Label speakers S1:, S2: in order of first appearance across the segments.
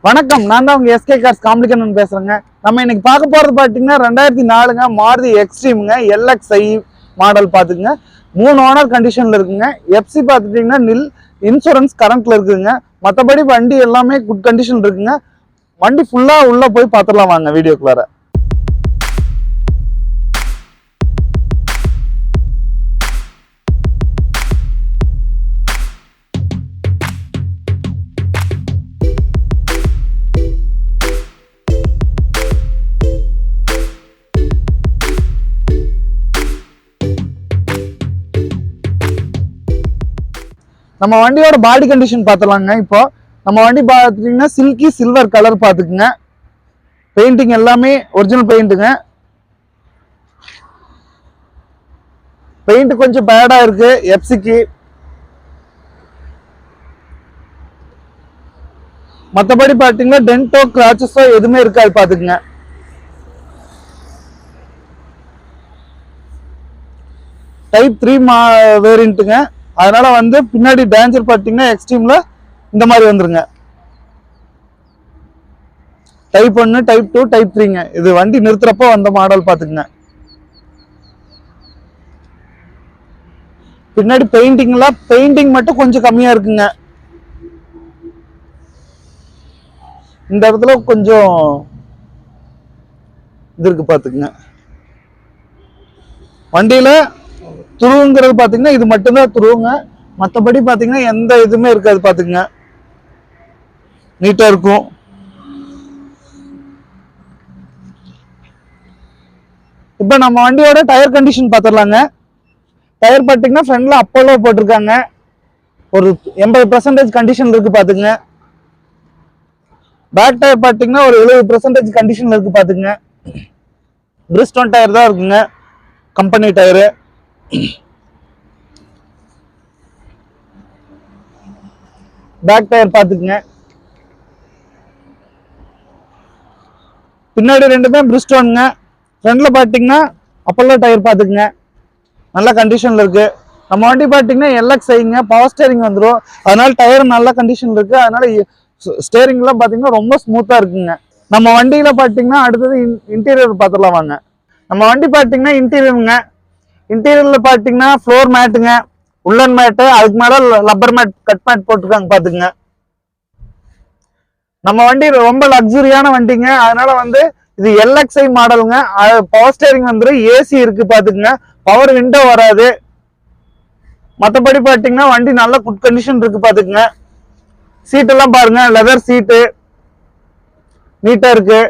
S1: வணக்கம், நான் தான் உங்க எஸ்கே கார்ஸ் காம்ப்ளிகேஷன் பேசுறேங்க. நம்ம இன்னைக்கு பார்க்க போறது பாத்தீங்கன்னா 2004ங்க மாருதி எக்ஸ்ட்ரீம்ங்க LXi மாடல் பாத்துங்க. 3 ஓனர் கண்டிஷன்ல இருக்குங்க. எஃப்சி பாத்துட்டீங்கன்னா நில், இன்சூரன்ஸ் கரண்ட்ல இருக்குங்க. மற்றபடி வண்டி எல்லாமே குட் கண்டிஷன் இருக்குங்க. வண்டி ஃபுல்லா உள்ள போய் பாத்துடலாம் வாங்க வீடியோக்குள்ளார. நம்ம வண்டியோட பாடி கண்டிஷன் பார்த்துலாங்க. இப்போ நம்ம வண்டி பார்த்துட்டீங்கன்னா சில்கி சில்வர் கலர் பார்த்துக்குங்க. பெயிண்டிங் எல்லாமே ஒரிஜினல் பெயிண்ட்டுங்க. பெயிண்ட் கொஞ்சம் பேடா இருக்கு எஃப்சிக்கு. மற்றபடி பார்த்தீங்கன்னா டென்டோ கிராச்சஸோ எதுவுமே இருக்காது பார்த்துக்குங்க. டைப் 3 வேரியண்ட்டுங்க. அதனால வந்து பின்னாடி டேஞ்சர் பார்த்தீங்கன்னா எக்ஸ்ட்ரீம்ல இந்த மாதிரி வந்துருங்க. டைப் 1, டைப் 2, டைப் 3ங்க. இது வண்டி நிறுத்துறப்போ வந்த மாடல் பார்த்துக்குங்க. பின்னாடி பெயிண்டிங் மட்டும் கொஞ்சம் கம்மியா இருக்குங்க. இந்த இடத்துல கொஞ்சம் இது இருக்கு பார்த்துக்குங்க. வண்டியில துருவுங்கிறது பாத்தீங்கன்னா இது மட்டும்தான் துருவுங்க. மற்றபடி பாத்தீங்கன்னா எந்த இதுவுமே இருக்காது பாத்துங்க. நீட்டா இருக்கும். இப்ப நம்ம வண்டியோட டயர் கண்டிஷன் பாத்திரலாங்க. டயர் பாத்தீங்கன்னா ஃப்ரண்ட்ல அப்போலோ போட்டிருக்காங்க. ஒரு 80% கண்டிஷன் இருக்கு பாத்துங்க. பேக் டயர் பாத்தீங்கன்னா ஒரு 70% கண்டிஷன் இருக்கு பாத்துங்க. பிரிஸ்டோன் டயர் தான் இருக்குங்க, கம்பெனி டயரு. பேக் டயர் பாத்துக்குங்க. பின்னாடி ரெண்டுமே பிரிஸ்டோனுங்க. ஃப்ரண்ட்ல பாத்தீங்கன்னா அப்போலோ டயர் பாத்துக்குங்க. நல்ல கண்டிஷன்ல இருக்கு. நம்ம வண்டி பாத்தீங்கன்னா LXiங்க, பவர் ஸ்டேரிங் வந்துடும். அதனால டயர் நல்ல கண்டிஷன் இருக்கு. அதனால ஸ்டேரிங்லாம் பாத்தீங்கன்னா ரொம்ப ஸ்மூத்தா இருக்குங்க. நம்ம வண்டியில பாத்தீங்கன்னா அடுத்தது இன்டீரியர் பாத்துடலாம் வாங்க. நம்ம வண்டி பாத்தீங்கன்னா இன்டீரியர்ல பாத்தீங்கன்னா ஃப்ளோர் மேட்டுங்க, உள்ளன் மேட்டு, அதுக்கு மேல லப்பர் மேட், கட் மேட் போட்டிருக்காங்க பாத்துங்க. நம்ம வண்டி ரொம்ப லக்ஸுரியான வண்டிங்க. அதனால வந்து இது LXi மாடலுங்க. பவர் ஸ்டேரிங் வந்துடும், ஏசி இருக்கு பாத்துக்குங்க. பவர் விண்டோ வராது. மற்றபடி பாத்தீங்கன்னா வண்டி நல்ல குட் கண்டிஷன் இருக்கு பாத்துக்குங்க. சீட் எல்லாம் பாருங்க, லெதர் சீட்டு நீட்டா இருக்கு.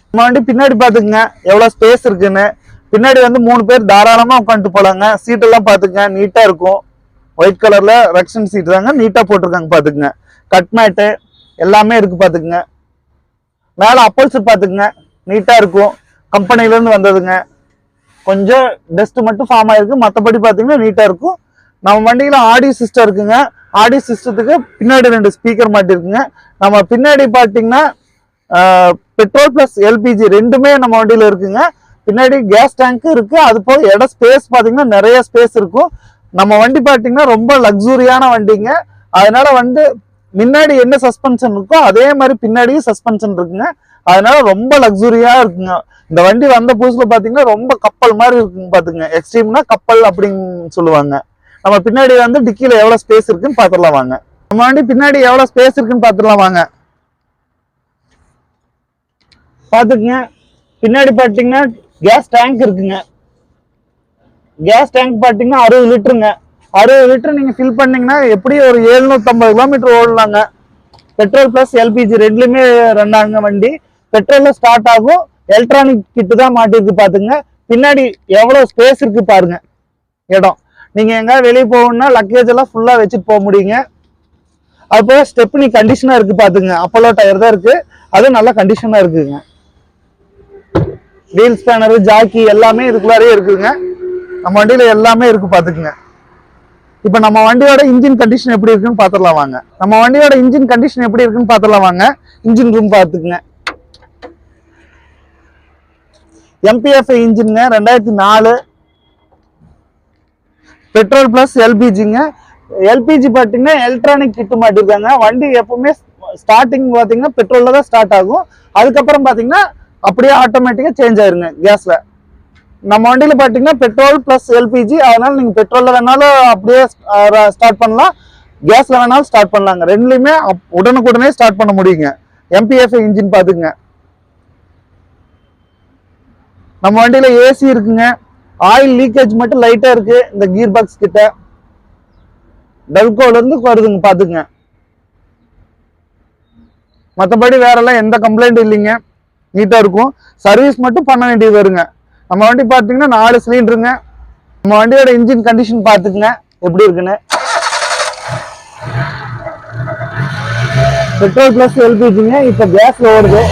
S1: நம்ம வண்டி பின்னாடி பாத்துக்குங்க எவ்வளவு ஸ்பேஸ் இருக்குன்னு. பின்னாடி வந்து 3 பேர் தாராளமா உட்காந்துட்டு போலாங்க. சீட் எல்லாம் பாத்துங்க நீட்டா இருக்கும். ஒயிட் கலர்ல ரெக்ஷன் சீட் தாங்க, நீட்டா போட்டிருக்காங்க பாத்துக்குங்க. கட் மேட்டு எல்லாமே இருக்கு பாத்துக்குங்க. மேல அப்பல்ஸ் பாத்துக்குங்க, நீட்டா இருக்கும். கம்பெனில இருந்து வந்ததுங்க. கொஞ்சம் டஸ்ட் மட்டும் ஃபார்ம் ஆயிருக்கு. மற்றபடி பாத்தீங்கன்னா நீட்டா இருக்கும். நம்ம வண்டியில ஆடியோ சிஸ்டம் இருக்குங்க. ஆடியோ சிஸ்டத்துக்கு பின்னாடி 2 ஸ்பீக்கர் மாட்டிருக்குங்க. நம்ம பின்னாடி பாத்தீங்கன்னா பெட்ரோல் பிளஸ் LPG ரெண்டுமே நம்ம வண்டியில இருக்குங்க. பின்னாடி கேஸ் டேங்க் இருக்கு. அது போக இடம் ஸ்பேஸ் பாத்தீங்கன்னா நிறைய ஸ்பேஸ் இருக்கும். நம்ம வண்டி பாத்தீங்கன்னா ரொம்ப லக்ஸுரியான வண்டிங்க. அதனால வந்து முன்னாடி என்ன சஸ்பென்ஷன் இருக்கோ அதே மாதிரி பின்னாடியும் சஸ்பென்ஷன் இருக்குங்க. அதனால ரொம்ப லக்ஸுரியா இருக்குங்க. இந்த வண்டி வந்த புதுசுல பாத்தீங்கன்னா ரொம்ப கப்பல் மாதிரி இருக்குங்க பாத்துங்க. எக்ஸ்ட்ரீம்னா கப்பல் அப்படின்னு சொல்லுவாங்க. நம்ம பின்னாடி வந்து டிக்கில எவ்வளவு ஸ்பேஸ் இருக்குன்னு பாத்துடலாம் வாங்க. நம்ம வண்டி பின்னாடி எவ்வளவு ஸ்பேஸ் இருக்குன்னு பாத்துடலாம் வாங்க. பாத்துக்குங்க, பின்னாடி பாத்தீங்கன்னா கேஸ் டேங்க் இருக்குங்க. கேஸ் டேங்க் பாத்தீங்கன்னா 60 லிட்டருங்க. 60 லிட்டர் நீங்க ஃபில் பண்ணீங்கன்னா எப்படி ஒரு 750 கிலோமீட்டர் ஓடலாங்க. பெட்ரோல் பிளஸ் LPG ரெண்டுலயுமே ரன் ஆகுங்க வண்டி. பெட்ரோல்ல ஸ்டார்ட் ஆகும். எலக்ட்ரானிக் கிட்டு தான் மாட்டிருக்கு பாத்துங்க. பின்னாடி எவ்வளவு ஸ்பேஸ் இருக்கு பாருங்க. இடம் நீங்க எங்க வெளியே போகணும்னா லக்கேஜ் எல்லாம் ஃபுல்லா வச்சுட்டு போக முடியுங்க. அது போக ஸ்டெப்னி கண்டிஷனா இருக்கு பாத்துங்க. அப்போலோ டயர் தான் இருக்கு, அது நல்ல கண்டிஷனா இருக்குங்க. வீல் ஸ்பேனர், ஜாக்கி எல்லாமே இதுக்குள்ளாரே இருக்குங்க. நம்ம வண்டியில எல்லாமே இருக்கு பாத்துக்குங்க. இப்ப நம்ம வண்டியோட இன்ஜின் கண்டிஷன் எப்படி இருக்குன்னு பாத்துடலாம் வாங்க. நம்ம வண்டியோட இன்ஜின் கண்டிஷன் எப்படி இருக்குன்னு பாத்துடலாம் வாங்க. இன்ஜின் ரூம் பாத்துக்குங்க. MPFI இன்ஜின்ங்க, 2004 பெட்ரோல் பிளஸ் LPGங்க. LPG பாத்தீங்கன்னா எலக்ட்ரானிக் கிட் மாட்டிருக்காங்க. வண்டி எப்பவுமே ஸ்டார்டிங் பாத்தீங்கன்னா பெட்ரோல்ல தான் ஸ்டார்ட் ஆகும். அதுக்கப்புறம் பாத்தீங்கன்னா அப்படியே ஆட்டோமேட்டிக்கா சேஞ்ச் ஆயிருங்க கேஸ்ல. நம்ம வண்டியில பாத்தீங்கன்னா பெட்ரோல் பிளஸ் எல்பிஜி, அதனால நீங்க பெட்ரோல்ல வேணாலும் அப்படியே ஸ்டார்ட் பண்ணலாம், கேஸ்ல வேணாலும் ஸ்டார்ட் பண்ணலாங்க. ரெண்டுலயுமே உடனுக்குடனே ஸ்டார்ட் பண்ண முடியுங்க. எம்பிஎஃப் இன்ஜின் பாத்துங்க. நம்ம வண்டியில ஏசி இருக்குங்க. ஆயில் லீக்கேஜ் மட்டும் லைட்டா இருக்கு இந்த கியர் பாக்ஸ் கிட்ட, டல்கோல இருந்து வருதுங்க பாத்துங்க. மற்றபடி வேற எல்லாம் எந்த கம்ப்ளைண்ட் இல்லைங்க, நீட்டா இருக்கும். சர்வீஸ் மட்டும் பண்ண வேண்டியது வருங்க. நம்ம வண்டி பாத்தீங்கன்னா 4 சிலிண்டருங்க. நம்ம வண்டியோட இன்ஜின் கண்டிஷன் பாத்துக்குங்க எப்படி இருக்குன்னு. பெட்ரோல் பிளஸ் எல்பிஜிங்க. இப்ப கேஸ்ல ஓடுது.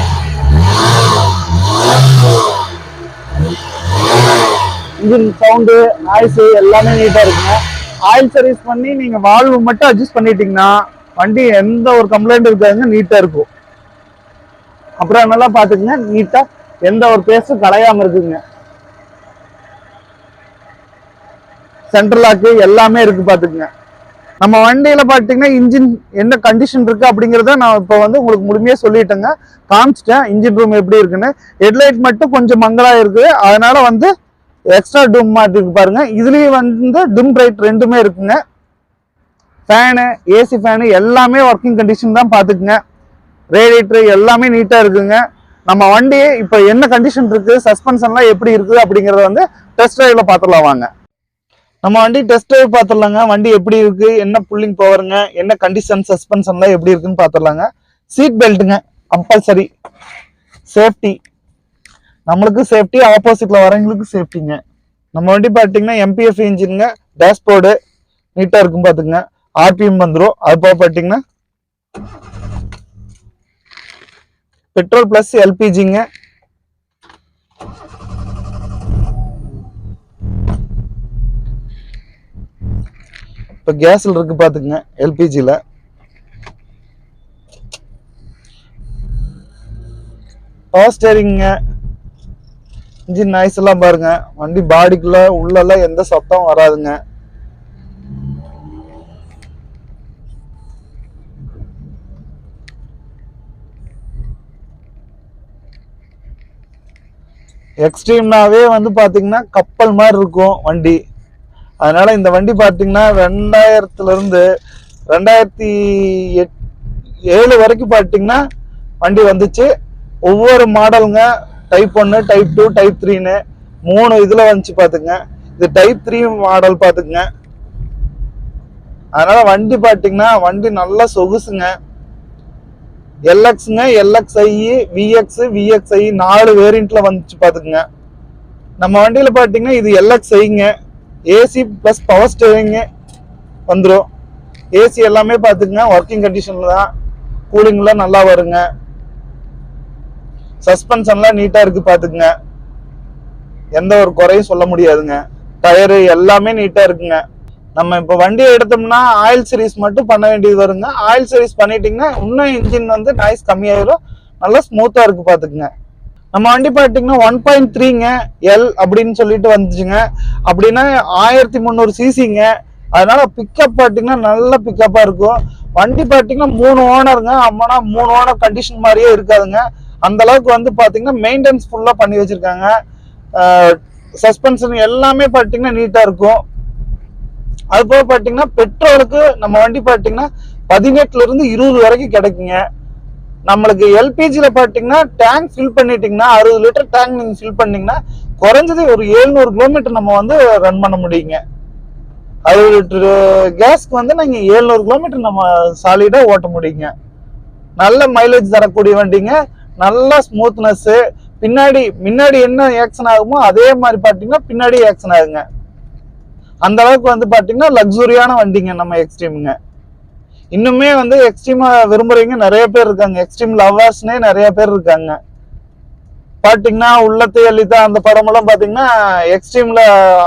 S1: இன்ஜின் சவுண்டு, நாய்ஸ் எல்லாமே நீட்டா இருக்குங்க. ஆயில் சர்வீஸ் பண்ணி நீங்க வால்வு மட்டும் அட்ஜஸ்ட் பண்ணிட்டீங்கன்னா வண்டி எந்த ஒரு கம்ப்ளைண்ட் இருக்காதுங்க, நீட்டா இருக்கும். அப்புறம் நல்லா பாத்துக்குங்க, நீட்டா எந்த ஒரு பேஸ்டும் கலையாம இருக்குங்க. சென்ட்ரல் லாக்கு எல்லாமே இருக்கு பாத்துக்குங்க. நம்ம வண்டியில பாத்தீங்கன்னா இன்ஜின் என்ன கண்டிஷன் இருக்கு அப்படிங்கறத நான் இப்ப வந்து உங்களுக்கு முழுமையா சொல்லிட்டேங்க, காமிச்சிட்டேன் இன்ஜின் ரூம் எப்படி இருக்குன்னு. ஹெட்லைட் மட்டும் கொஞ்சம் மங்களா இருக்கு, அதனால வந்து எக்ஸ்ட்ரா டிம் மாட்டி இருக்கு பாருங்க. இதுலயும் வந்து டிம் பிரைட் ரெண்டுமே இருக்குங்க. ஃபேனு, ஏசி ஃபேனு எல்லாமே ஒர்க்கிங் கண்டிஷன் தான் பாத்துக்குங்க. ரேடியேட்டர் எல்லாமே நீட்டா இருக்குங்க. நம்ம வண்டி இப்ப என்ன கண்டிஷன் இருக்கு, சஸ்பென்ஷன்லாம் எப்படி இருக்கு அப்படிங்கறத வந்து டெஸ்ட் டிரைவ்ல பாத்துடலாம் வாங்க. நம்ம வண்டி டெஸ்ட் டிரைவ் பாத்துடலாங்க. வண்டி எப்படி இருக்கு, என்ன புல்லிங் பவருங்க, என்ன கண்டிஷன், சஸ்பென்ஷன்லாம் எப்படி இருக்குன்னு பாத்துடலாங்க. சீட் பெல்ட்டுங்க கம்பல்சரி, சேஃப்டி, நம்மளுக்கு சேஃப்டி, ஆப்போசிட்ல வரவங்களுக்கு சேஃப்டிங்க. நம்ம வண்டி பாத்தீங்கன்னா எம்பிஎஃப் இன்ஜினுங்க. டேஷ்போர்டு நீட்டா இருக்கும் பாத்துங்க. ஆர்பிஎம் வந்துடும். அது போக பாத்தீங்கன்னா பெட்ரோல் பிளஸ் எல்பிஜிங்க. இப்ப கேஸ்ல இருக்கு பாத்துங்க, எல்பிஜில. பவர் ஸ்டேரிங்க. இன்ஜின் நாய்ஸ் எல்லாம் பாருங்க. வண்டி பாடிக்குள்ள உள்ள எந்த சத்தம் வராதுங்க. எக்ஸ்ட்ரீம்னாவே வந்து பாத்தீங்கன்னா கப்பல் மாதிரி இருக்கும் வண்டி. அதனால இந்த வண்டி பாத்தீங்கன்னா 2000ல இருந்து 2007 வரைக்கும் பாத்தீங்கன்னா வண்டி வந்துச்சு. ஒவ்வொரு மாடலுங்க, டைப் 1, டைப் 2, டைப் 3ன்னு 3 இதுல வந்துச்சு பாத்துங்க. இது டைப் 3 மாடல் பாத்துங்க. அதனால வண்டி பாத்தீங்கன்னா வண்டி நல்லா சொகுசுங்க. எல்எக்ஸ்ங்க, எல்எக்ஸ்ஐ, விஎக்ஸ், விஎக்ஸ்ஐ 4 வேரியன்ட்ல வந்துச்சு பாத்துங்க. நம்ம வண்டியில பாத்தீங்கன்னா இது எல்எக்ஸ்ஐங்க. ஏசி பிளஸ் பவர் ஸ்டேரிங் வந்துடும். ஏசி எல்லாமே பாத்துங்க ஒர்க்கிங் கண்டிஷன்ல தான், கூலிங்லாம் நல்லா வருங்க. சஸ்பென்ஷன்லாம் நீட்டா இருக்கு பாத்துக்குங்க, எந்த ஒரு குறையும் சொல்ல முடியாதுங்க. டயரு எல்லாமே நீட்டா இருக்குங்க. நம்ம இப்ப வண்டியை எடுத்தோம்னா ஆயில் சர்வீஸ் மட்டும் பண்ண வேண்டியது வருங்க. ஆயில் சர்வீஸ் பண்ணிட்டீங்கன்னா இன்னும் இன்ஜின் வந்து நாய்ஸ் கம்மியாயிரும், நல்லா ஸ்மூத்தா இருக்கு பாத்துக்குங்க. நம்ம வண்டி பாத்தீங்கன்னா 1.3ங்க எல் அப்படின்னு சொல்லிட்டு வந்துச்சுங்க. அப்படின்னா 1300 சிசிங்க. அதனால பிக்கப் பாத்தீங்கன்னா நல்ல பிக்கப்பா இருக்கும். வண்டி பாத்தீங்கன்னா 3 ஓனருங்க. அம்மானா 3 ஓனர் கண்டிஷன் மாதிரியே இருக்காதுங்க. அந்த அளவுக்கு வந்து பாத்தீங்கன்னா மெயின்டெனன்ஸ் ஃபுல்லா பண்ணி வச்சிருக்காங்க. சஸ்பென்ஷன் எல்லாமே பாத்தீங்கன்னா நீட்டா இருக்கும். அது போக பாத்தீங்கன்னா பெட்ரோலுக்கு நம்ம வண்டி பாத்தீங்கன்னா 18ல இருந்து 20 வரைக்கும் கிடைக்குங்க. நம்மளுக்கு எல்பிஜில பாத்தீங்கன்னா டேங்க் ஃபில் பண்ணிட்டீங்கன்னா 60 லிட்டர் டேங்க் நீங்க ஃபில் பண்ணீங்கன்னா குறைஞ்சது ஒரு 700 கிலோமீட்டர் நம்ம வந்து ரன் பண்ண முடியுங்க. 60 லிட்டர் கேஸ்க்கு வந்து நீங்க 700 கிலோமீட்டர் நம்ம சாலிடா ஓட்ட முடியுங்க. நல்ல மைலேஜ் தரக்கூடிய வண்டிங்க, நல்ல ஸ்மூத்னஸ். முன்னாடி என்ன ஆக்சன் ஆகுமோ அதே மாதிரி பாத்தீங்கன்னா பின்னாடி ஆக்சன் ஆகுங்க. அந்த அளவுக்கு வந்து பாத்தீங்கன்னா லக்ஸுரியான வண்டிங்க நம்ம எக்ஸ்ட்ரீமுங்க. இன்னுமே வந்து எக்ஸ்ட்ரீமா விரும்புறீங்க நிறைய பேர் இருக்காங்க. எக்ஸ்ட்ரீம் லவர்ஸ்னே நிறைய பேர் இருக்காங்க. பாத்தீங்கன்னா உள்ளத்தை அள்ளித்தா அந்த படம் எல்லாம் பாத்தீங்கன்னா எக்ஸ்ட்ரீம்ல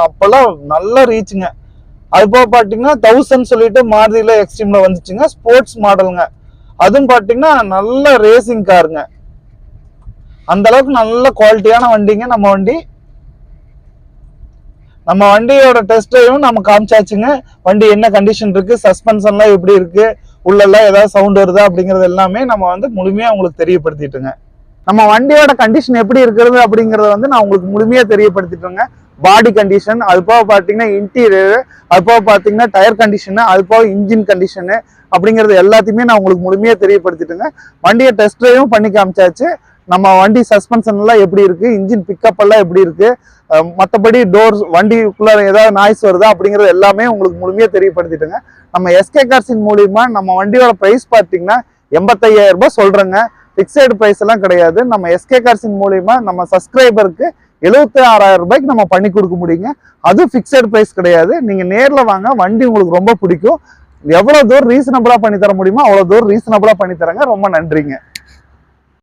S1: அப்பெல்லாம் நல்ல ரீச்சுங்க. அது போக பாத்தீங்கன்னா 1000 சொல்லிட்டு மாருதியில எக்ஸ்ட்ரீம்ல வந்துச்சுங்க, ஸ்போர்ட்ஸ் மாடலுங்க. அதுவும் பாத்தீங்கன்னா நல்ல ரேசிங் காருங்க. அந்த அளவுக்கு நல்ல குவாலிட்டியான வண்டிங்க நம்ம வண்டி. நம்ம வண்டியோட டெஸ்ட் டிரைவும் நம்ம காமிச்சாச்சுங்க. வண்டி என்ன கண்டிஷன் இருக்கு, சஸ்பென்ஷன்லாம் எப்படி இருக்கு, உள்ளெல்லாம் ஏதாவது சவுண்ட் வருதா அப்படிங்கறது எல்லாமே நம்ம வந்து முழுமையா உங்களுக்கு தெரியப்படுத்திட்டுங்க. நம்ம வண்டியோட கண்டிஷன் எப்படி இருக்கிறது அப்படிங்கறத வந்து நான் உங்களுக்கு முழுமையா தெரியப்படுத்திட்டேங்க. பாடி கண்டிஷன், அது போக பாத்தீங்கன்னா இன்டீரியர், அது போக பாத்தீங்கன்னா டயர் கண்டிஷன், அது போக இன்ஜின் கண்டிஷனு அப்படிங்கறது எல்லாத்தையுமே நான் உங்களுக்கு முழுமையா தெரியப்படுத்திட்டேங்க. வண்டியை டெஸ்ட் டிரைவும் பண்ணி காமிச்சாச்சு. நம்ம வண்டி சஸ்பென்ஷன் எல்லாம் எப்படி இருக்கு, இன்ஜின் பிக்கப் எல்லாம் எப்படி இருக்கு, மற்றபடி டோர்ஸ் வண்டிக்குள்ள ஏதாவது நாய்ஸ் வருதா அப்படிங்கறது எல்லாமே உங்களுக்கு முழுமையா தெரியப்படுத்திட்டுங்க. நம்ம எஸ்கே கார்ஸின் மூலியமா நம்ம வண்டியோட பிரைஸ் பார்த்தீங்கன்னா 85,000 ரூபாய் சொல்றேங்க. பிக்சைடு பிரைஸ் எல்லாம் கிடையாது. நம்ம எஸ்கே கார்ஸின் மூலியமா நம்ம சப்ஸ்கிரைபருக்கு 76,000 ரூபாய்க்கு நம்ம பண்ணி கொடுக்க முடியுங்க. அது பிக்சைடு பிரைஸ் கிடையாது. நீங்க நேர்ல வாங்க, வண்டி உங்களுக்கு ரொம்ப பிடிக்கும். எவ்வளவு தூரம் ரீசனபிளா பண்ணி தர முடியுமோ அவ்வளவு தூரம் ரீசனபிளா பண்ணி தரங்க. ரொம்ப நன்றிங்க.